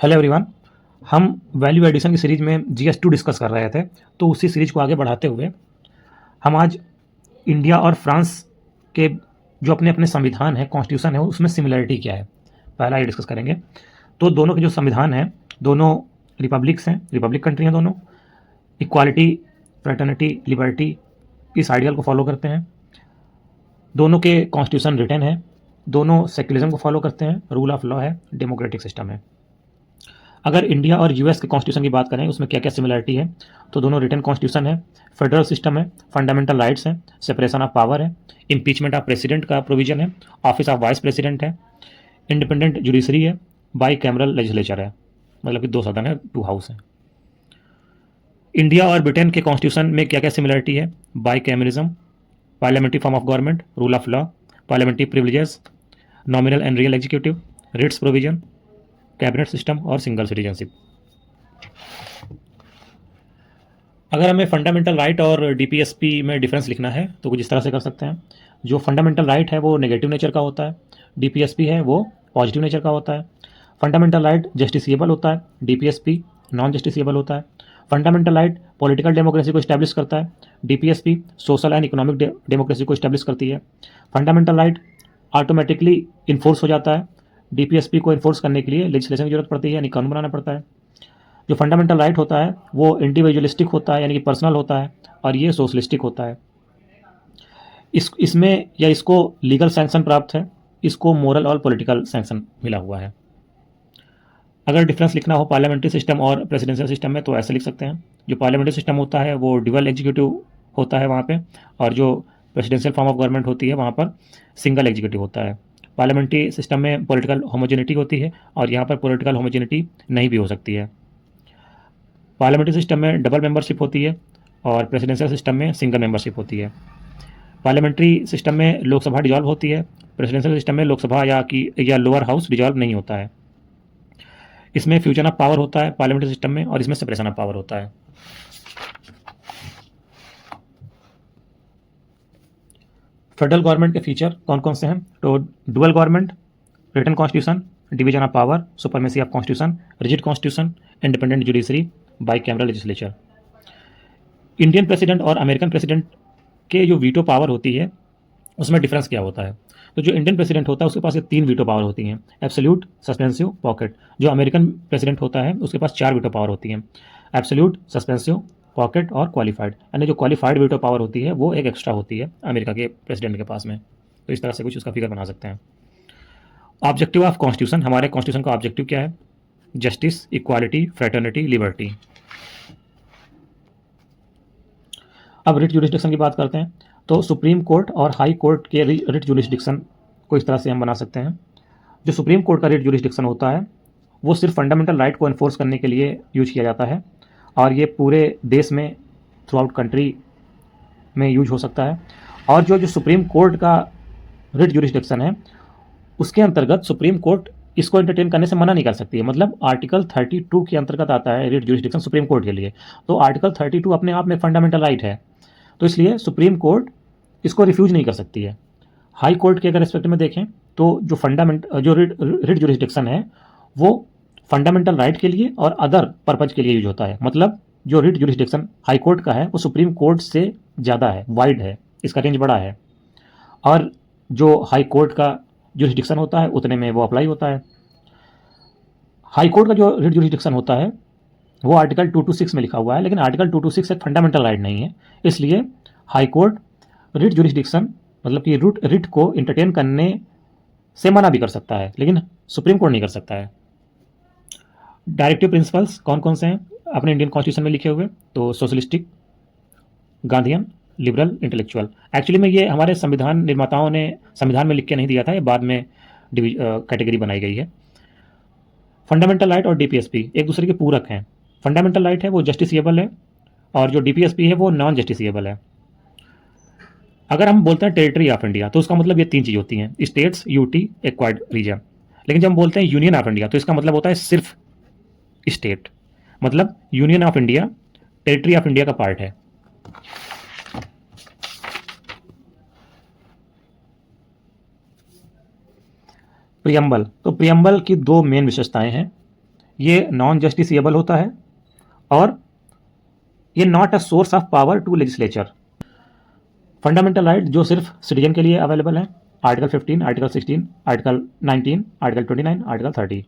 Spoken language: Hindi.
Hello everyone. हम वैल्यू एडिशन की सीरीज में GS2 डिस्कस कर रहे थे, तो उसी सीरीज को आगे बढ़ाते हुए हम आज इंडिया और फ्रांस के जो अपने अपने संविधान है, कॉन्स्टिट्यूशन है, उसमें सिमिलरिटी क्या है, पहला ये डिस्कस करेंगे। तो दोनों के जो संविधान हैं, दोनों रिपब्लिक्स हैं, रिपब्लिक कंट्री हैं दोनों, इक्वालिटी, फ्रेटर्निटी, लिबर्टी इस आइडियल को फॉलो करते हैं। दोनों के कॉन्स्टिट्यूशन रिटन है, दोनों सेक्युलरिज्म को फॉलो करते हैं, रूल ऑफ लॉ है, डेमोक्रेटिक सिस्टम है। अगर इंडिया और यूएस के कॉन्स्टिट्यूशन की बात करें, उसमें क्या क्या सिमिलरिटी है, तो दोनों रिटन कॉन्स्टिट्यूशन है, फेडरल सिस्टम है, फंडामेंटल राइट्स हैं, सेपरेशन ऑफ पावर है, इम्पीचमेंट ऑफ प्रेसिडेंट का प्रोविजन है, ऑफिस ऑफ वाइस प्रेसिडेंट है, इंडिपेंडेंट जुडिशरी है, बाई कैमरल लेजिस्लेचर है, मतलब कि 2 सदन है, 2 हाउस है। इंडिया और ब्रिटेन के कॉन्स्टिट्यूशन में क्या क्या सिमिलरिटी है, bicameralism, parliamentary form of government, rule of law, parliamentary privileges, nominal and real executive, writs provision, cabinet system और सिंगल सिटीजनशिप। अगर हमें फंडामेंटल राइट और डीपीएसपी में डिफरेंस लिखना है तो कुछ इस तरह से कर सकते हैं। जो फंडामेंटल राइट है वो नेगेटिव नेचर का होता है, डीपीएसपी है वो पॉजिटिव नेचर का होता है। फंडामेंटल राइट जस्टिसिएबल होता है, डीपीएसपी नॉन जस्टिसिएबल होता है। फंडामेंटल राइट पॉलिटिकल डेमोक्रेसी को इस्टेब्लिश करता है, DPSP social and economic democracy को इस्टेब्लिश करती है। फंडामेंटल राइट ऑटोमेटिकली इन्फोर्स हो जाता है, डीपीएसपी को इन्फोर्स करने के लिए लेजिस्लेशन की जरूरत पड़ती है, यानी कानून बनाना पड़ता है। जो फंडामेंटल राइट होता है वो इंडिविजुअलिस्टिक होता है, यानी कि पर्सनल होता है, और ये सोशलिस्टिक होता है। इसमें या इसको लीगल सैंक्शन प्राप्त है, इसको मोरल और पॉलिटिकल सैंक्शन मिला हुआ है। अगर डिफरेंस लिखना हो पार्लियामेंट्री सिस्टम और प्रेसिडेंशियल सिस्टम में तो ऐसे लिख सकते हैं। जो पार्लियामेंट्री सिस्टम होता है वो ड्यूअल एग्जीक्यूटिव होता है वहाँ पे, और जो प्रेसिडेंशियल फॉर्म ऑफ गवर्नमेंट होती है वहाँ पर सिंगल एग्जीक्यूटिव होता है। पार्लियामेंट्री सिस्टम में पॉलिटिकल होमोजेनिटी होती है, और यहाँ पर पॉलिटिकल होमोजेनिटी नहीं भी हो सकती है। पार्लियामेंट्री सिस्टम में डबल मेंबरशिप होती है, और प्रेसिडेंशियल सिस्टम में सिंगल मेंबरशिप होती है। पार्लियामेंट्री सिस्टम में लोकसभा डिजॉल्व होती है, प्रेसिडेंशियल सिस्टम में लोकसभा या लोअर हाउस डिजॉल्व नहीं होता है। इसमें फ्यूजन ऑफ पावर होता है पार्लियामेंट्री सिस्टम में, और इसमें सेपरेशन ऑफ पावर होता है। फेडरल गवर्नमेंट के फीचर कौन कौन से हैं, तो dual government, written constitution, division of power, supremacy of constitution, rigid constitution, independent judiciary, bicameral legislature. Indian president और अमेरिकन प्रेसिडेंट के जो वीटो पावर होती है उसमें डिफरेंस क्या होता है, तो जो इंडियन प्रेसिडेंट होता है उसके पास ये 3 वीटो पावर होती हैं, एब्सोल्यूट, सस्पेंसिव, पॉकेट। जो अमेरिकन प्रेसिडेंट होता है उसके पास 4 वीटो पावर होती हैं, एब्सोल्यूट, सस्पेंसिव, पॉकेट और क्वालिफाइड। यानी जो क्वालिफाइड वीटो पावर होती है वो एक एक्स्ट्रा होती है अमेरिका के प्रेसिडेंट के पास में। तो इस तरह से कुछ उसका फिगर बना सकते हैं। ऑब्जेक्टिव ऑफ कॉन्स्टिट्यूशन, हमारे कॉन्स्टिट्यूशन का ऑब्जेक्टिव क्या है, जस्टिस, इक्वालिटी, फ्रेटर्निटी, लिबर्टी। अब रिट जुरिस्डिक्शन की बात करते हैं, तो सुप्रीम कोर्ट और हाई कोर्ट के रिट जुरिस्डिक्शन को इस तरह से हम बना सकते हैं। जो सुप्रीम कोर्ट का रिट जुरिस्डिक्शन होता है वो सिर्फ फंडामेंटल राइट को इन्फोर्स करने के लिए यूज किया जाता है, और ये पूरे देश में थ्रू आउट कंट्री में यूज हो सकता है। और जो जो सुप्रीम कोर्ट का रिट जुरिस्डिक्शन है उसके अंतर्गत सुप्रीम कोर्ट इसको एंटरटेन करने से मना नहीं कर सकती है। मतलब आर्टिकल 32 के अंतर्गत आता है रिट जुरिस्डिक्शन सुप्रीम कोर्ट के लिए, तो आर्टिकल 32 अपने आप में फंडामेंटल राइट है, तो इसलिए सुप्रीम कोर्ट इसको रिफ्यूज नहीं कर सकती है। हाई कोर्ट के अगर रिस्पेक्ट में देखें तो जो रिट जुरिस्डिक्शन है वो फंडामेंटल राइट के लिए और अदर पर्पज के लिए यूज होता है। मतलब जो रिट जुरिस्डिक्शन हाई कोर्ट का है वो सुप्रीम कोर्ट से ज़्यादा है, वाइड है, इसका रेंज बड़ा है, और जो हाई कोर्ट का जुरिस्डिक्शन होता है उतने में वो अप्लाई होता है। हाई कोर्ट का जो रिट जुरिस्डिक्शन होता है वो आर्टिकल 226 में लिखा हुआ है, लेकिन आर्टिकल 226 एक फंडामेंटल राइट नहीं है, इसलिए हाई कोर्ट रिट जुरिस्डिक्शन मतलब कि रिट को इंटरटेन करने से मना भी कर सकता है, लेकिन सुप्रीम कोर्ट नहीं कर सकता है। डायरेक्टिव प्रिंसिपल्स कौन कौन से हैं अपने इंडियन कॉन्स्टिट्यूशन में लिखे हुए, तो socialistic, Gandhian, liberal, intellectual. Actually में ये हमारे संविधान निर्माताओं ने संविधान में लिख के नहीं दिया था, ये बाद में कैटेगरी बनाई गई है। फंडामेंटल राइट और डीपीएसपी एक दूसरे के पूरक हैं। फंडामेंटल राइट है वो जस्टिसिएबल है, और जो डीपीएसपी है वो नॉन जस्टिसिएबल है। अगर हम बोलते हैं टेरिटरी ऑफ इंडिया तो उसका मतलब ये 3 चीज़ होती हैं, स्टेट्स, यूटी, एक्वायर्ड रीजन। लेकिन जब हम बोलते हैं यूनियन ऑफ इंडिया तो इसका मतलब होता है सिर्फ स्टेट, मतलब union of India territory of India का पार्ट है। प्रियम्बल, तो प्रियम्बल की 2 मेन विशेषताएं हैं। ये नॉन जस्टिसिएबल होता है और ये not a source of power to legislature. Fundamental right जो सिर्फ सिटीजन के लिए अवेलेबल है, article 15, article 16, article 19, article 29, article 30।